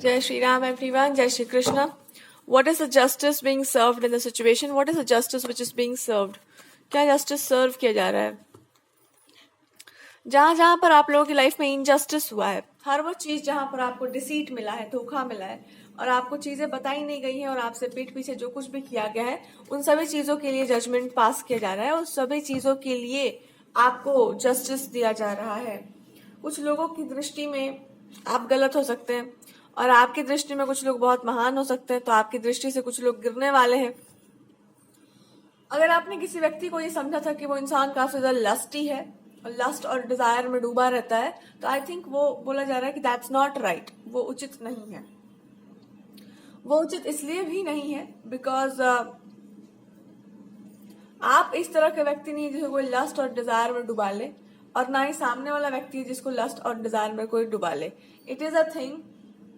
Jai Shri Ram everyone, Jai Shri Krishna. What is the justice being served in the situation? What is the justice which is being served? क्या justice सर्व किया जा रहा है? जहां जहां पर आप लोगों की लाइफ में इनजस्टिस हुआ है, हर वो चीज जहां पर आपको डिसीट मिला है, धोखा मिला है और आपको चीजें बताई नहीं गई हैं और आपसे पीठ पीछे जो कुछ भी किया गया है, उन सभी चीजों के लिए जजमेंट पास किया जा रहा है। उस सभी चीजों के लिए आपको जस्टिस दिया जा रहा है। कुछ लोगों की दृष्टि में आप गलत हो सकते हैं और आपकी दृष्टि में कुछ लोग बहुत महान हो सकते हैं, तो आपकी दृष्टि से कुछ लोग गिरने वाले हैं। अगर आपने किसी व्यक्ति को ये समझा था कि वो इंसान काफी ज्यादा लस्टी है और लस्ट और डिजायर में डूबा रहता है, तो आई थिंक वो बोला जा रहा है कि दैट्स नॉट राइट, वो उचित नहीं है। वो उचित इसलिए भी नहीं है बिकॉज आप इस तरह के व्यक्ति नहीं है जिसको कोई लस्ट और डिजायर में डुबा ले, और ना ही सामने वाला व्यक्ति है जिसको लस्ट और डिजायर में कोई डुबा ले। इट इज अ थिंग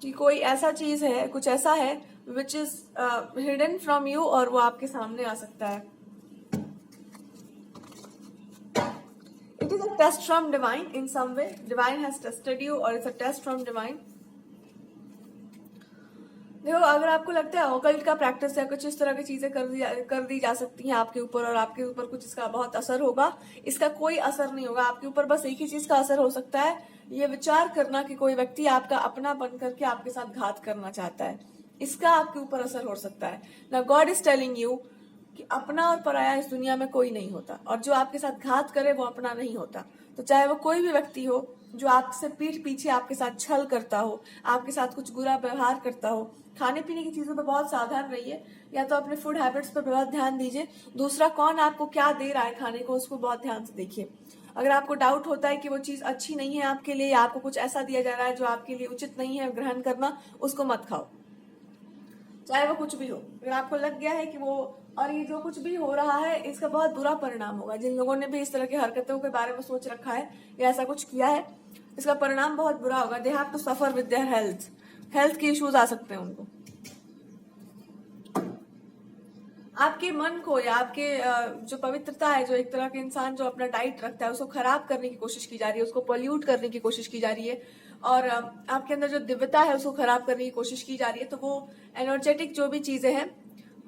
कि कोई ऐसा चीज है, कुछ ऐसा है which is hidden from you और वो आपके सामने आ सकता है। It is a test from divine in some way. Divine has tested you और it's a test from divine. देखो, अगर आपको लगता है ऑकल्ट का प्रैक्टिस या कुछ इस तरह की चीजें कर दी जा सकती हैं आपके ऊपर और आपके ऊपर कुछ इसका बहुत असर होगा, इसका कोई असर नहीं होगा आपके ऊपर। बस एक ही चीज का असर हो सकता है, ये विचार करना कि कोई व्यक्ति आपका अपना बन करके आपके साथ घात करना चाहता है, इसका आपके ऊपर असर हो सकता है ना। गॉड इज टेलिंग यू कि अपना और पराया इस दुनिया में कोई नहीं होता, और जो आपके साथ घात करे वो अपना नहीं होता। तो चाहे वो कोई भी व्यक्ति हो जो आपसे पीठ पीछे आपके साथ छल करता हो, आपके साथ कुछ बुरा व्यवहार करता हो। खाने पीने की चीजों पर बहुत सावधान रहिए, या तो अपने फूड हैबिट्स पर बहुत ध्यान दीजिए। दूसरा, कौन आपको क्या दे रहा है खाने को, उसको बहुत ध्यान से देखिए। अगर आपको डाउट होता है कि वो चीज अच्छी नहीं है आपके लिए, या आपको कुछ ऐसा दिया जा रहा है जो आपके लिए उचित नहीं है ग्रहण करना, उसको मत खाओ, चाहे वो कुछ भी हो। अगर आपको लग गया है कि वो और ये जो कुछ भी हो रहा है इसका बहुत बुरा परिणाम होगा, जिन लोगों ने भी इस तरह की हरकतों के बारे में सोच रखा है या ऐसा कुछ किया है, इसका परिणाम बहुत बुरा होगा। They have to suffer with their health के इश्यूज आ सकते हैं उनको। आपके मन को या आपके जो पवित्रता है, जो एक तरह के इंसान जो अपना डाइट रखता है उसको खराब करने की कोशिश की जा रही है, उसको पॉल्यूट करने की कोशिश की जा रही है, और आपके अंदर जो दिव्यता है उसको खराब करने की कोशिश की जा रही है। तो वो एनर्जेटिक जो भी चीजें हैं,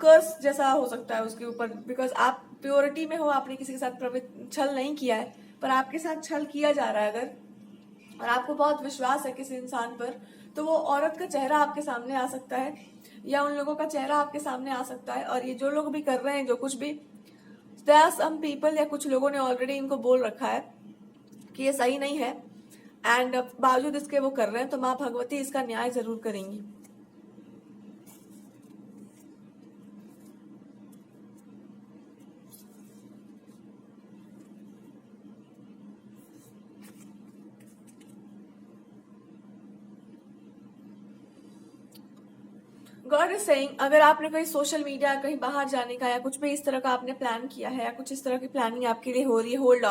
कर्स जैसा हो सकता है उसके ऊपर, बिकॉज आप प्योरिटी में हो, आपने किसी के साथ छल नहीं किया है, पर आपके साथ छल किया जा रहा है अगर, और आपको बहुत विश्वास है किसी इंसान पर, तो वो औरत का चेहरा आपके सामने आ सकता है या उन लोगों का चेहरा आपके सामने आ सकता है। और ये जो लोग भी कर रहे हैं जो कुछ भी, देयर आर सम पीपल या कुछ लोगों ने ऑलरेडी इनको बोल रखा है कि ये सही नहीं है, एंड बावजूद इसके वो कर रहे हैं, तो माँ भगवती इसका न्याय जरूर करेंगी। गॉड इज सेइंग, अगर आपने कोई सोशल मीडिया, कहीं बाहर जाने का या कुछ भी इस तरह का आपने प्लान किया है या कुछ इस तरह की प्लानिंग आपके लिए हो रही है, होल्ड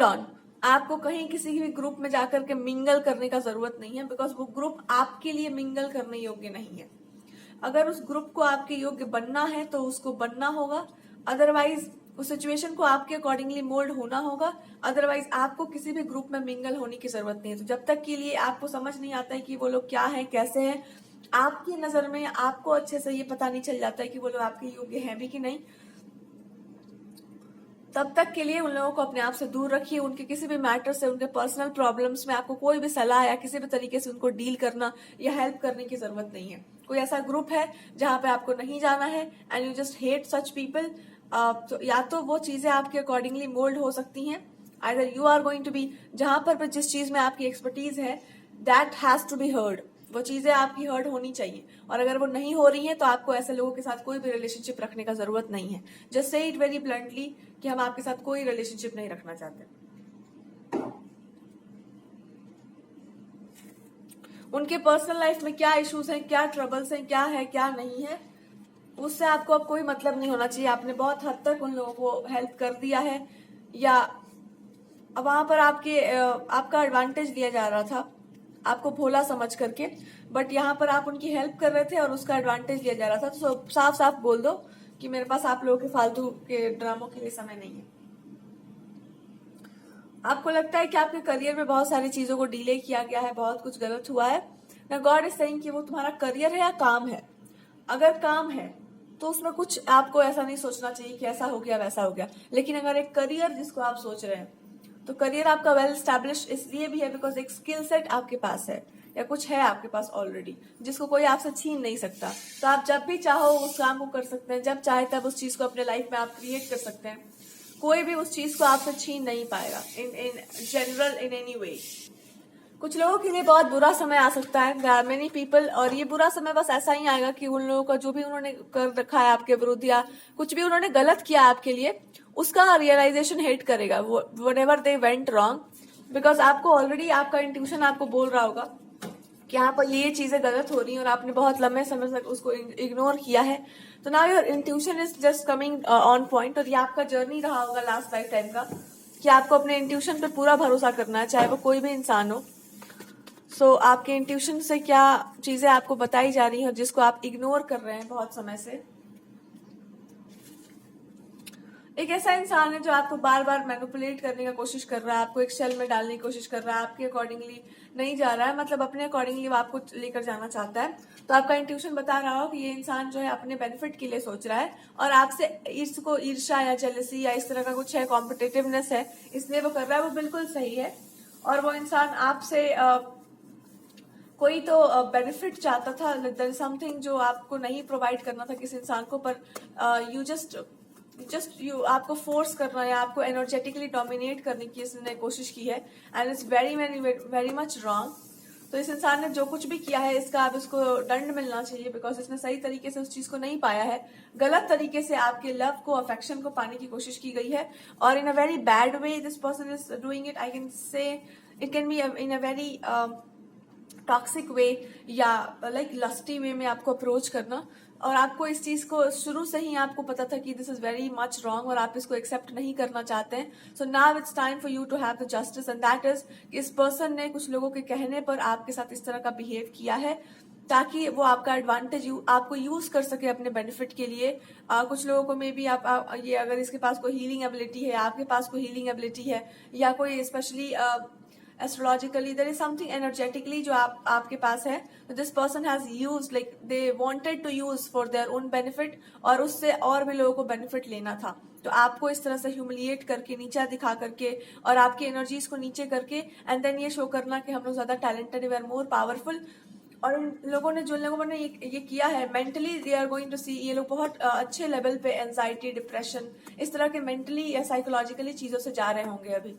ऑन। आपको कहीं किसी भी ग्रुप में जाकर के मिंगल करने का जरूरत नहीं है, बिकॉज वो ग्रुप आपके लिए मिंगल करने योग्य नहीं है। अगर उस ग्रुप को आपके योग्य बनना है तो उसको बनना होगा, अदरवाइज उस सिचुएशन को आपके अकॉर्डिंगली मोल्ड होना होगा। अदरवाइज आपको किसी भी ग्रुप में मिंगल होने की जरूरत नहीं है। तो जब तक के लिए आपको समझ नहीं आता है कि वो लोग क्या है, कैसे हैं, आपकी नजर में आपको अच्छे से ये पता नहीं चल जाता है कि वो लोग आपके योग्य हैं भी कि नहीं, तब तक के लिए उन लोगों को अपने आप से दूर रखिए। उनके किसी भी मैटर से, उनके पर्सनल प्रॉब्लम्स में आपको कोई भी सलाह या किसी भी तरीके से उनको डील करना या हेल्प करने की जरूरत नहीं है। कोई ऐसा ग्रुप है जहां पे आपको नहीं जाना है and you just hate such people, तो या तो वो चीजें आपके अकॉर्डिंगली मोल्ड हो सकती हैं, either you are going to be, जहां पर जिस चीज में आपकी एक्सपर्टीज है that has to be heard, वो चीजें आपकी हर्ड होनी चाहिए। और अगर वो नहीं हो रही है तो आपको ऐसे लोगों के साथ कोई भी रिलेशनशिप रखने का जरूरत नहीं है। Just say it very bluntly कि हम आपके साथ कोई रिलेशनशिप नहीं रखना चाहते। उनके पर्सनल लाइफ में क्या इश्यूज हैं, क्या ट्रबल्स हैं, क्या है क्या नहीं है, उससे आपको अब कोई मतलब नहीं होना चाहिए। आपने बहुत हद तक उन लोगों को हेल्प कर दिया है, या वहां पर आपका एडवांटेज लिया जा रहा था आपको भोला समझ करके, बट यहाँ पर आप उनकी हेल्प कर रहे थे और उसका एडवांटेज लिया जा रहा था। तो साफ साफ बोल दो कि मेरे पास आप लोगों के फालतू के ड्रामों के लिए समय नहीं है। आपको लगता है कि आपके करियर में बहुत सारी चीजों को डिले किया गया है, बहुत कुछ गलत हुआ है ना। गॉड इज सेइंग कि वो तुम्हारा करियर है या काम है। अगर काम है तो उसमें कुछ आपको ऐसा नहीं सोचना चाहिए कि ऐसा हो गया वैसा हो गया। लेकिन अगर एक करियर जिसको आप सोच रहे हैं, तो करियर आपका वेल स्टैब्लिश इसलिए भी है बिकॉज एक स्किल सेट आपके पास है या कुछ है आपके पास ऑलरेडी जिसको कोई आपसे छीन नहीं सकता। तो आप जब भी चाहो उस काम को कर सकते हैं, जब चाहे तब उस चीज को अपने लाइफ में आप क्रिएट कर सकते हैं। कोई भी उस चीज को आपसे छीन नहीं पाएगा in general in any way. कुछ लोगों के लिए बहुत बुरा समय आ सकता है, देयर आर मेनी पीपल, और ये बुरा समय बस ऐसा ही आएगा कि उन लोगों का जो भी उन्होंने कर रखा है आपके विरुद्ध या कुछ भी उन्होंने गलत किया आपके लिए, उसका रियलाइजेशन हिट करेगा whatever they went wrong. Because आपको ऑलरेडी आपका इंट्यूशन आपको बोल रहा होगा कि यहाँ पर ये चीजें गलत हो रही हैं और आपने बहुत लंबे समय तक उसको इग्नोर किया है। तो now your intuition is just coming on point. और ये आपका जर्नी रहा होगा लास्ट लाइफ टाइम का कि आपको अपने इंट्यूशन पे पूरा भरोसा करना है, चाहे वो कोई भी इंसान हो। सो आपके इंट्यूशन से क्या चीजें आपको बताई जा रही हैं जिसको आप इग्नोर कर रहे हैं बहुत समय से। एक ऐसा इंसान है जो आपको बार बार मैनिपुलेट करने का कोशिश कर रहा है, आपको एक शेल में डालने की कोशिश कर रहा है, आपके अकॉर्डिंगली नहीं जा रहा है, मतलब अपने अकॉर्डिंगली वो आपको लेकर जाना चाहता है। तो आपका इंट्यूशन बता रहा हो कि ये इंसान जो है अपने बेनिफिट के लिए सोच रहा है और आपसे इसको ईर्ष्या या जेलसी या इस तरह का कुछ है, कॉम्पिटिटिवनेस है, इसलिए वो कर रहा है। वो बिल्कुल सही है। और वो इंसान आपसे कोई तो बेनिफिट चाहता था, देयर इज समथिंग जो आपको नहीं प्रोवाइड करना था किसी इंसान को, पर यू जस्ट यू आपको फोर्स करना या आपको एनर्जेटिकली डोमिनेट करने की इसने कोशिश की है, and it's very very very much wrong. तो इस इंसान ने जो कुछ भी किया है इसका अब इसको दंड मिलना चाहिए बिकॉज इसने सही तरीके से उस चीज को नहीं पाया है। गलत तरीके से आपके लव को, अफेक्शन को पाने की कोशिश की गई है और in a very bad way this person is doing it. I can say it can be in a very toxic way या लाइक लस्टी वे में आपको अप्रोच करना। और आपको इस चीज को शुरू से ही आपको पता था कि this is very much wrong और आप इसको एक्सेप्ट नहीं करना चाहते हैं। So now it's time for you to have the justice, and that is इस पर्सन ने कुछ लोगों के कहने पर आपके साथ इस तरह का बिहेव किया है ताकि वो आपका एडवांटेज आपको यूज कर सके अपने बेनिफिट के लिए। कुछ लोगों को मे बी आप ये अगर इसके पास कोई हीलिंग एबिलिटी है, आपके पास कोई हीलिंग एबिलिटी है या कोई specially astrologically there is something energetically जो आपके पास है, this person has use like they wanted to use for their own benefit और उससे और भी लोगों को बेनिफिट लेना था। तो आपको इस तरह से ह्यूमिलिएट करके, नीचा दिखा करके और आपकी एनर्जीज को नीचे करके एंड देन ये शो करना कि हम लोग ज्यादा talented, we are more powerful. और इन लोगों ने, जो लोगों ने ये किया है, mentally they are going to see, ये लोग बहुत अच्छे लेवल पे एंजाइटी, डिप्रेशन, इस तरह के मेंटली या साइकोलॉजिकली चीजों से जा रहे होंगे अभी।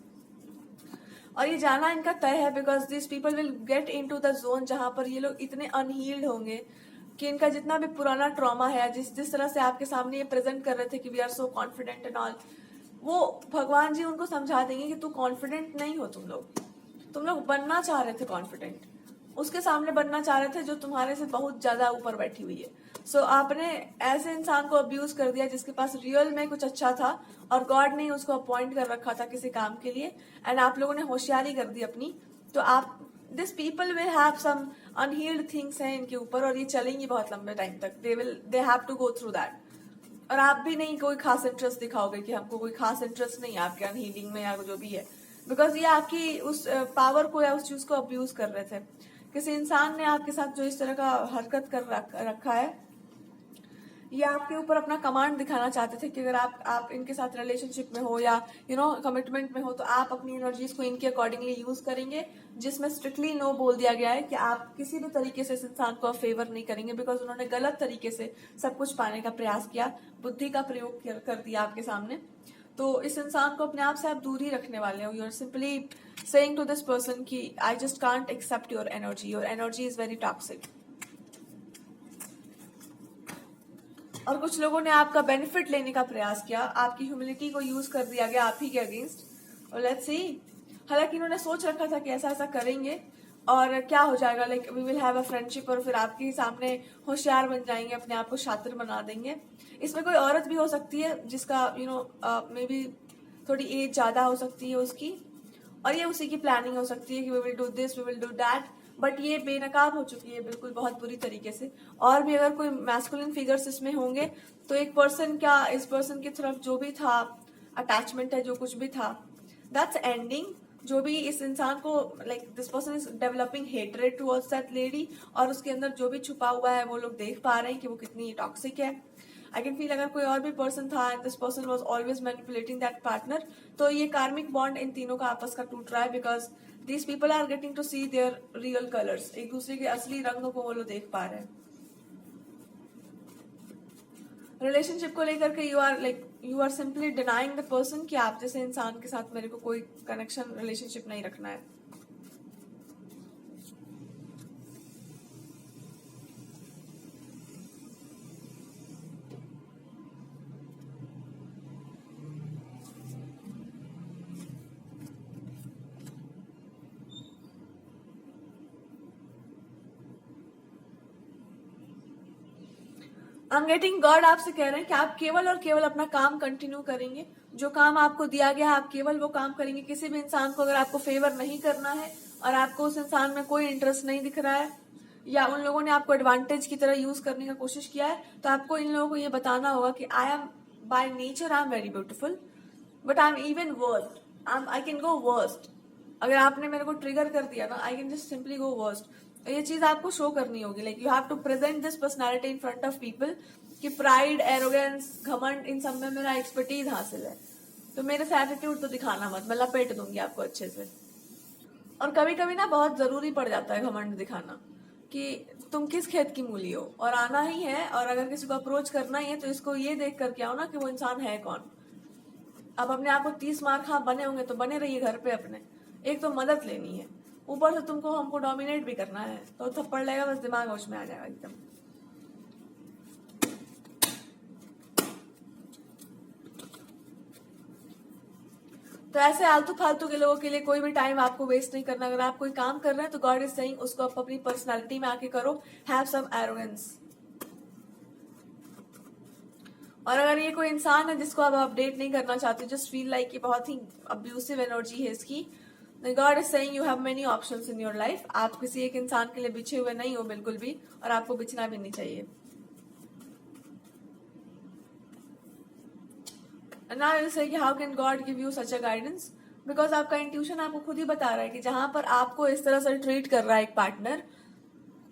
और ये जाना इनका तय है because this people will get into the zone जहां पर ये लोग इतने अनहील्ड होंगे कि इनका जितना भी पुराना ट्रॉमा है, जिस तरह से आपके सामने ये प्रेजेंट कर रहे थे कि we are so confident and all, वो भगवान जी उनको समझा देंगे कि तू कॉन्फिडेंट नहीं हो, तुम लोग बनना चाह रहे थे कॉन्फिडेंट, उसके सामने बनना चाह रहे थे जो तुम्हारे से बहुत ज्यादा ऊपर बैठी हुई है। सो आपने ऐसे इंसान को अब्यूज कर दिया जिसके पास रियल में कुछ अच्छा था और गॉड ने उसको अपॉइंट कर रखा था किसी काम के लिए, एंड आप लोगों ने होशियारी कर दी अपनी। तो आप this people will have some unhealed things हैं इनके ऊपर और ये चलेंगी बहुत लंबे टाइम तक, they have to go through that. और आप भी नहीं कोई खास इंटरेस्ट दिखाओगे कि हमको कोई खास इंटरेस्ट नहीं है आपके अनहीलिंग में या जो भी है, बिकॉज ये आपकी उस पावर को या उस चीज को अब्यूज कर रहे थे। किसी इंसान ने आपके साथ जो इस तरह का हरकत कर रखा है, ये आपके ऊपर अपना कमांड दिखाना चाहते थे कि अगर आप इनके साथ रिलेशनशिप में हो या कमिटमेंट में हो तो आप अपनी एनर्जीज को इनके अकॉर्डिंगली यूज करेंगे, जिसमें स्ट्रिक्टली नो बोल दिया गया है कि आप किसी भी तरीके से इस इंसान को फेवर नहीं करेंगे बिकॉज उन्होंने गलत तरीके से सब कुछ पाने का प्रयास किया, बुद्धि का प्रयोग कर दिया आपके सामने। तो इस इंसान को अपने आप से आप दूर ही रखने वाले हो। You are simply saying to this person कि I just can't accept your energy is very toxic. और कुछ लोगों ने आपका बेनिफिट लेने का प्रयास किया, आपकी ह्यूमिलिटी को यूज कर दिया गया आप ही के अगेंस्ट। और लेट्स सी, हालांकि इन्होंने सोच रखा था कि ऐसा ऐसा करेंगे और क्या हो जाएगा, like we will have a friendship, और फिर आपके सामने होशियार बन जाएंगे, अपने आप को शातिर बना देंगे। इसमें कोई औरत भी हो सकती है जिसका मे बी थोड़ी एज ज्यादा हो सकती है उसकी, और ये उसी की प्लानिंग हो सकती है कि we will do this, we will do that, but ये बेनकाब हो चुकी है बिल्कुल बहुत बुरी तरीके से। और भी अगर कोई मैस्कुलिन फिगर्स इसमें होंगे तो एक पर्सन क्या, इस पर्सन की तरफ जो भी था अटैचमेंट है, जो कुछ भी था, दैट्स एंडिंग। जो भी इस इंसान को like this person is developing hatred towards that lady, और उसके अंदर जो भी छुपा हुआ है वो लोग देख पा रहे हैं कि वो कितनी टॉक्सिक है। आई कैन फील अगर कोई और भी पर्सन था and this person was always manipulating that partner, तो ये कार्मिक बॉन्ड इन तीनों का आपस का टूट रहा है, because these people are getting to see their real colours. एक दूसरे के असली रंगों को वो लोग देख पा रहे हैं। रिलेशनशिप को लेकर के you are simply denying the person कि आप जैसे इंसान के साथ मेरे को कोई कनेक्शन रिलेशनशिप नहीं रखना है। आई एम गेटिंग गॉड आपसे कह रहे हैं कि आप केवल और केवल अपना काम कंटिन्यू करेंगे। जो काम आपको दिया गया है आप केवल वो काम करेंगे। किसी भी इंसान को अगर आपको फेवर नहीं करना है और आपको उस इंसान में कोई इंटरेस्ट नहीं दिख रहा है, या उन लोगों ने आपको एडवांटेज की तरह यूज करने का कोशिश किया है, तो आपको इन लोगों को ये बताना होगा कि I am by nature I am very beautiful, but I am even worst, I can go worst. अगर आपने मेरे को ट्रिगर कर दिया ना, I can just simply go worst. ये चीज आपको शो करनी होगी। Like you have to present this personality in front of people कि प्राइड, एरोगेंस, घमंड, इन सब में मेरा एक्सपर्टीज हासिल है। तो मेरे से एटीट्यूड तो दिखाना मत, मैं लपेट दूंगी आपको अच्छे से। और कभी कभी ना बहुत जरूरी पड़ जाता है घमंड दिखाना कि तुम किस खेत की मूली हो, और आना ही है, और अगर किसी को अप्रोच करना ही है तो इसको ये देख करके आओ ना कि वो इंसान है कौन। अब अपने आप को 30 मार खा बने होंगे तो बने रहिए घर पे अपने। एक तो मदद लेनी है, ऊपर से तुमको हमको डोमिनेट भी करना है, तो थप्पड़ लगेगा बस दिमाग होश में आ जाएगा एकदम। तो ऐसे आलतू फालतू के लोगों के लिए कोई भी टाइम आपको वेस्ट नहीं करना। अगर आप कोई काम कर रहे हैं तो गॉड इज सेइंग उसको आप अपनी पर्सनालिटी में आके करो, हैव सम एरोगेंस। और अगर ये कोई इंसान है जिसको आप अपडेट नहीं करना चाहते, जस्ट फील लाइक ये बहुत ही अब्यूसिव एनर्जी है इसकी, God is saying you have many options in your life. आप किसी एक इंसान के लिए बिछे हुए नहीं हो बिल्कुल भी, और आपको बिछना भी नहीं चाहिए। ना से कि how can God give you such a guidance, because आपका इंट्यूशन आपको खुद ही बता रहा है कि जहां पर आपको इस तरह से ट्रीट कर रहा है एक पार्टनर,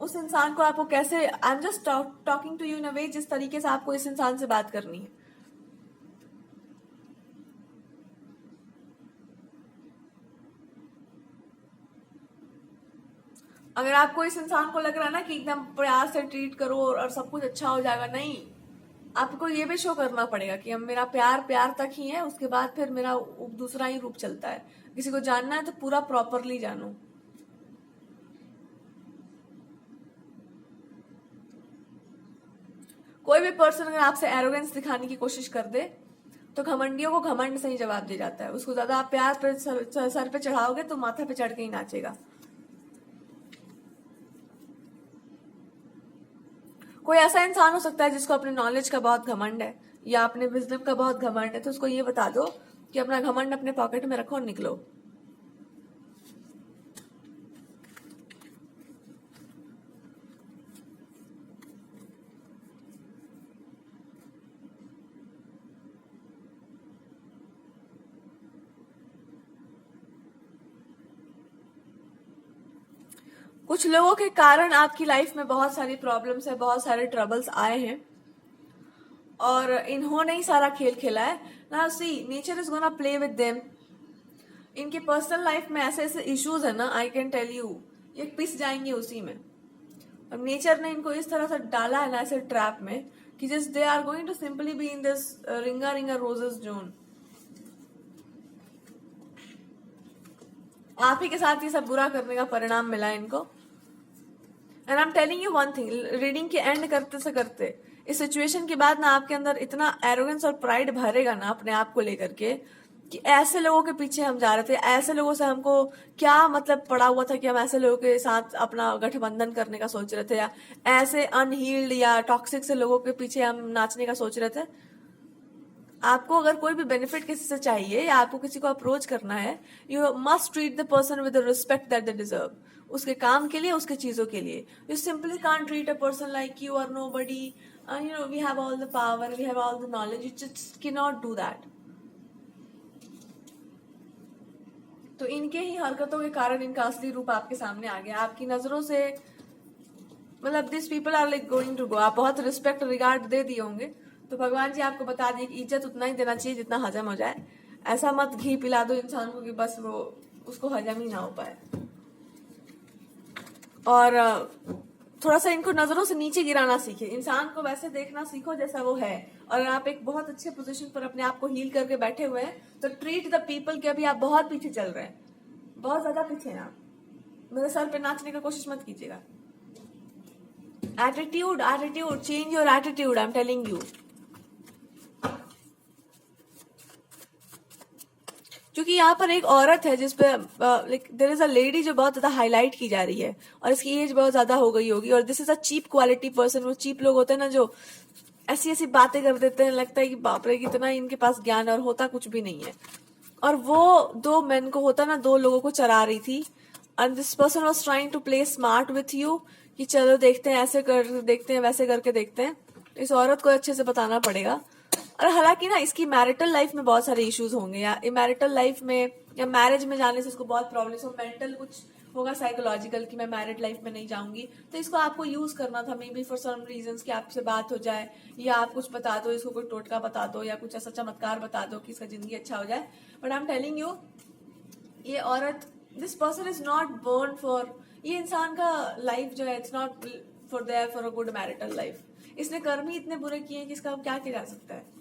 उस इंसान को आपको कैसे, I am just talking to you in a way जिस तरीके से आपको इस इंसान से बात करनी है। अगर आपको इस इंसान को लग रहा है ना कि एकदम प्यार से ट्रीट करो और सब कुछ अच्छा हो जाएगा, नहीं, आपको ये भी शो करना पड़ेगा कि अब मेरा प्यार प्यार तक ही है, उसके बाद फिर मेरा दूसरा ही रूप चलता है। किसी को जानना है तो पूरा प्रॉपरली जानो। कोई भी पर्सन अगर आपसे एरोगेंस दिखाने की कोशिश कर दे तो घमंडियों को घमंड से ही जवाब दे जाता है। उसको ज्यादा आप प्यार पे सर पे चढ़ाओगे तो माथा पे चढ़ के ही नाचेगा। कोई ऐसा इंसान हो सकता है जिसको अपने नॉलेज का बहुत घमंड है या अपने विजडम का बहुत घमंड है, तो उसको ये बता दो कि अपना घमंड अपने पॉकेट में रखो और निकलो। कुछ लोगों के कारण आपकी लाइफ में बहुत सारी प्रॉब्लम्स है, बहुत सारे ट्रबल्स आए हैं, और इन्होंने ही सारा खेल खेला है ना। See nature is gonna play with them. इनके पर्सनल लाइफ में ऐसे ऐसे इश्यूज है ना, आई कैन टेल यू, ये पिस जाएंगे उसी में। अब नेचर ने इनको इस तरह से डाला है ना ऐसे ट्रैप में कि just they are going to simply be in this ringa ringa roses zone. आप ही के साथ ये सब बुरा करने का परिणाम मिला है इनको। And I am telling you one thing, reading के एंड करते से करते इस सिचुएशन के बाद ना आपके अंदर इतना एरोगेंस और प्राइड भरेगा ना अपने आप को लेकर के कि ऐसे लोगों के पीछे हम जा रहे थे, ऐसे लोगों से हमको क्या मतलब पड़ा हुआ था कि हम ऐसे लोगों के साथ अपना गठबंधन करने का सोच रहे थे, या ऐसे अनहील्ड या टॉक्सिक से लोगों के पीछे हम नाचने का सोच रहे थे। आपको अगर कोई भी बेनिफिट किसी से चाहिए या आपको किसी को अप्रोच करना है, you must treat the person with the respect that they deserve. उसके काम के लिए, उसके चीजों के लिए। You simply can't treat a person like you are nobody, you know we have all the power, we have all the knowledge. You just can not do that. तो इनके ही हरकतों के कारण इनका असली रूप आपके सामने आ गया। आपकी नजरों से मतलब this people are like going to go. आप बहुत रिस्पेक्ट रिगार्ड दे दिए होंगे, तो भगवान जी आपको बता दिए कि इज्जत उतना ही देना चाहिए जितना हजम हो जाए। ऐसा मत घी पिला दो इंसान को कि बस वो उसको हजम ही ना हो पाए। और थोड़ा सा इनको नजरों से नीचे गिराना सीखे, इंसान को वैसे देखना सीखो जैसा वो है। और अगर आप एक बहुत अच्छे पोजीशन पर अपने आप को हील करके बैठे हुए हैं तो ट्रीट द पीपल के अभी आप बहुत पीछे चल रहे हैं, बहुत ज्यादा पीछे हैं आप। मेरे सर पे नाचने का कोशिश मत कीजिएगा। Attitude, attitude, change your attitude, I am telling you. क्योंकि यहाँ पर एक औरत है जिसपे like there is a lady जो बहुत ज्यादा हाईलाइट की जा रही है और इसकी एज बहुत ज्यादा हो गई होगी। और this is a cheap quality person. वो चीप लोग होते हैं ना जो ऐसी ऐसी बातें कर देते हैं, लगता है कि बाप रे कितना इनके पास ज्ञान, और होता कुछ भी नहीं है। और वो दो मैन को होता ना, दो लोगों को चरा रही थी। And this person was trying to play smart with you कि चलो देखते हैं, ऐसे कर देखते हैं, वैसे करके देखते हैं। इस औरत को अच्छे से बताना पड़ेगा। और हालांकि ना इसकी मैरिटल लाइफ में बहुत सारे इश्यूज होंगे, या मैरिटल लाइफ में या मैरिज में जाने से इसको बहुत प्रॉब्लम्स हो, मेंटल कुछ होगा साइकोलॉजिकल कि मैं मैरिड लाइफ में नहीं जाऊंगी। तो इसको आपको यूज करना था maybe for some reasons कि आपसे बात हो जाए, या आप कुछ बता दो इसको, कोई टोटका बता दो या कुछ ऐसा चमत्कार बता दो कि इसका जिंदगी अच्छा हो जाए। But I am telling you, ये औरत, this person is not born for, ये इंसान का लाइफ जो है it's not for there for a good marital life. इसने कर्म ही इतने बुरे किए हैं कि इसका क्या किया जा सकता है।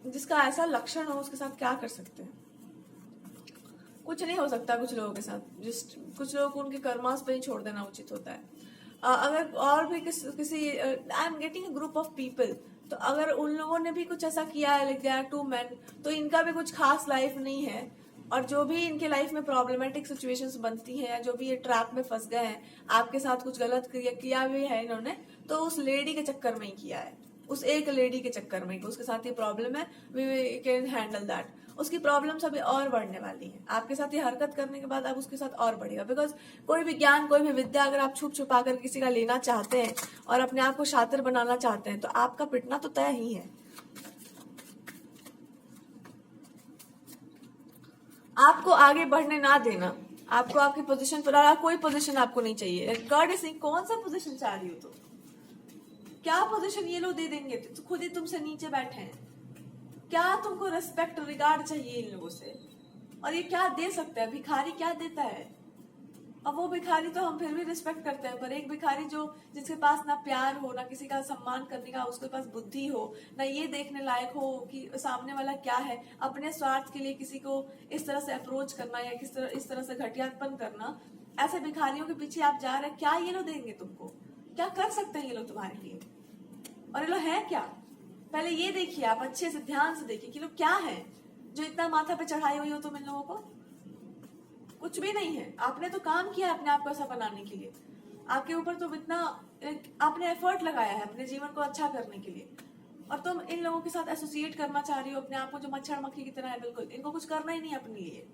जिसका ऐसा लक्षण हो उसके साथ क्या कर सकते हैं, कुछ नहीं हो सकता कुछ लोगों के साथ। जिस कुछ लोगों को उनके कर्मास पे ही छोड़ देना उचित होता है। अगर और भी किसी I am getting a group of people, तो अगर उन लोगों ने भी कुछ ऐसा किया है, like they are two man, तो इनका भी कुछ खास लाइफ नहीं है। और जो भी इनके लाइफ में प्रॉब्लमेटिक सिचुएशंस बनती हैं, या जो भी ये ट्रैप में फंस गए हैं, आपके साथ कुछ गलत किया भी है इन्होंने, तो उस लेडी के चक्कर में ही किया है, उस एक लेडी के चक्कर में कि उसके साथ ये प्रॉब्लम है, वी कैन हैंडल दैट। उसकी प्रॉब्लम्स अभी और बढ़ने वाली है आपके साथ ये हरकत करने के बाद, अब उसके साथ और बढ़ेगा। बिकॉज कोई भी ज्ञान, कोई भी विद्या अगर आप छुप छुपा कर किसी का लेना चाहते हैं और अपने आप को शातिर बनाना चाहते हैं, तो आपका पिटना तो तय ही है। आपको आगे बढ़ने ना देना, आपको आपकी पोजीशन पर, कोई पोजीशन आपको नहीं चाहिए। गॉड इज सेइंग कौन सा पोजीशन चाह रही हो तुम, क्या पोजीशन ये लोग दे देंगे, तो खुद ही तुमसे नीचे बैठे हैं। क्या तुमको रिस्पेक्ट रिगार्ड चाहिए इन लोगों से, और ये क्या दे सकता है, भिखारी क्या देता है। अब वो भिखारी तो हम फिर भी रिस्पेक्ट करते हैं, पर एक भिखारी जो जिसके पास ना प्यार हो, ना किसी का सम्मान करने का उसके पास बुद्धि हो, ना ये देखने लायक हो कि सामने वाला क्या है, अपने स्वार्थ के लिए किसी को इस तरह से अप्रोच करना या इस तरह से घटियापन करना, ऐसे भिखारियों के पीछे आप जा रहे हैं। क्या ये लोग देंगे तुमको, क्या कर सकते हैं ये लोग तुम्हारे लिए, और ये लोग है क्या। पहले ये देखिए, आप अच्छे से ध्यान से देखिए कि लोग क्या है जो इतना माथा पे चढ़ाई हुई हो तुम इन लोगों को। कुछ भी नहीं है, आपने तो काम किया अपने आप को ऐसा बनाने के लिए, आपके ऊपर तो इतना आपने एफर्ट लगाया है अपने जीवन को अच्छा करने के लिए, और तुम इन लोगों के साथ एसोसिएट करना चाह रही हो अपने आप को जो मच्छर मक्खी की तरह है। बिल्कुल इनको कुछ करना ही नहीं है अपने लिए,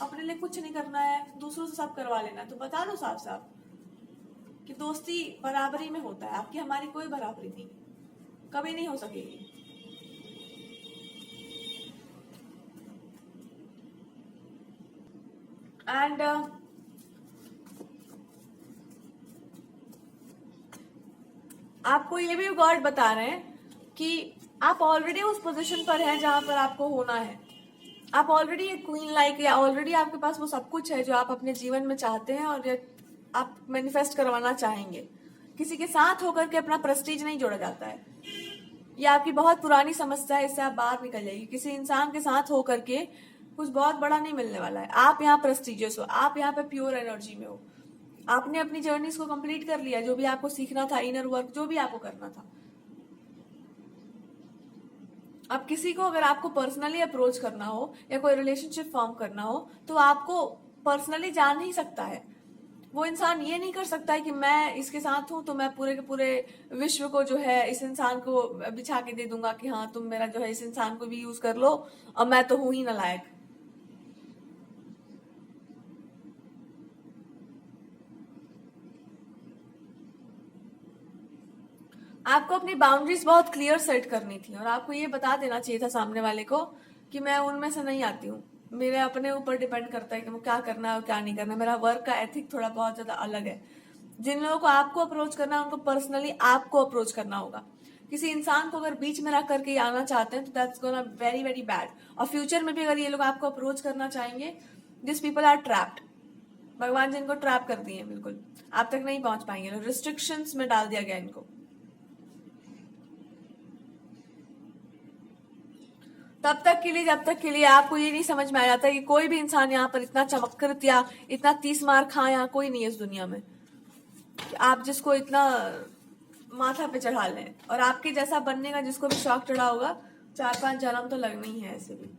अपने लिए कुछ नहीं करना है, दूसरों से सब करवा लेना है। तो बता दो साफ साफ कि दोस्ती बराबरी में होता है, आपकी हमारी कोई बराबरी नहीं, कभी नहीं हो सकेगी। एंड आपको ये भी गॉड बता रहे हैं कि आप ऑलरेडी उस पोजीशन पर हैं जहां पर आपको होना है। आप ऑलरेडी एक क्वीन लाइक, या ऑलरेडी आपके पास वो सब कुछ है जो आप अपने जीवन में चाहते हैं और आप मैनिफेस्ट करवाना चाहेंगे। किसी के साथ होकर के अपना प्रेस्टीज नहीं जोड़ा जाता है, ये आपकी बहुत पुरानी समस्या है, इससे आप बाहर निकल जाइए। किसी इंसान के साथ होकर के कुछ बहुत बड़ा नहीं मिलने वाला है। आप यहाँ प्रेस्टिजियस हो, आप यहाँ पे प्योर एनर्जी में हो, आपने अपनी जर्नीज को कंप्लीट कर लिया, जो भी आपको सीखना था, इनर वर्क जो भी आपको करना था। अब किसी को अगर आपको पर्सनली अप्रोच करना हो या कोई रिलेशनशिप फॉर्म करना हो, तो आपको पर्सनली जान ही सकता है। वो इंसान ये नहीं कर सकता है कि मैं इसके साथ हूं तो मैं पूरे के पूरे विश्व को जो है इस इंसान को बिछा के दे दूंगा कि हाँ तुम मेरा जो है इस इंसान को भी यूज कर लो और मैं तो हूं ही नालायक। आपको अपनी बाउंड्रीज बहुत क्लियर सेट करनी थी, और आपको ये बता देना चाहिए था सामने वाले को कि मैं उनमें से नहीं आती हूँ, मेरे अपने ऊपर डिपेंड करता है कि मुझे क्या करना है और क्या नहीं करना है। मेरा वर्क का एथिक थोड़ा बहुत ज्यादा अलग है। जिन लोगों को आपको अप्रोच करना है उनको पर्सनली आपको अप्रोच करना होगा। किसी इंसान को अगर बीच में रख करके आना चाहते हैं तो that's gonna very very bad. और फ्यूचर में भी अगर ये लोग आपको अप्रोच करना चाहेंगे, दिस पीपल आर ट्रैप्ड। भगवान जी इनको ट्रैप कर दिए, बिल्कुल आप तक नहीं पहुंच पाएंगे, रिस्ट्रिक्शंस में डाल दिया गया इनको। तब तक के लिए, जब तक के लिए आपको ये नहीं समझ में आ जाता कि कोई भी इंसान यहाँ पर इतना चमत्कृत या इतना 30 मार खा यहाँ कोई नहीं है इस दुनिया में कि आप जिसको इतना माथा पे चढ़ा लें। और आपके जैसा बनने का जिसको भी शौक चढ़ा होगा, 4-5 जन्म तो लगना ही है ऐसे भी।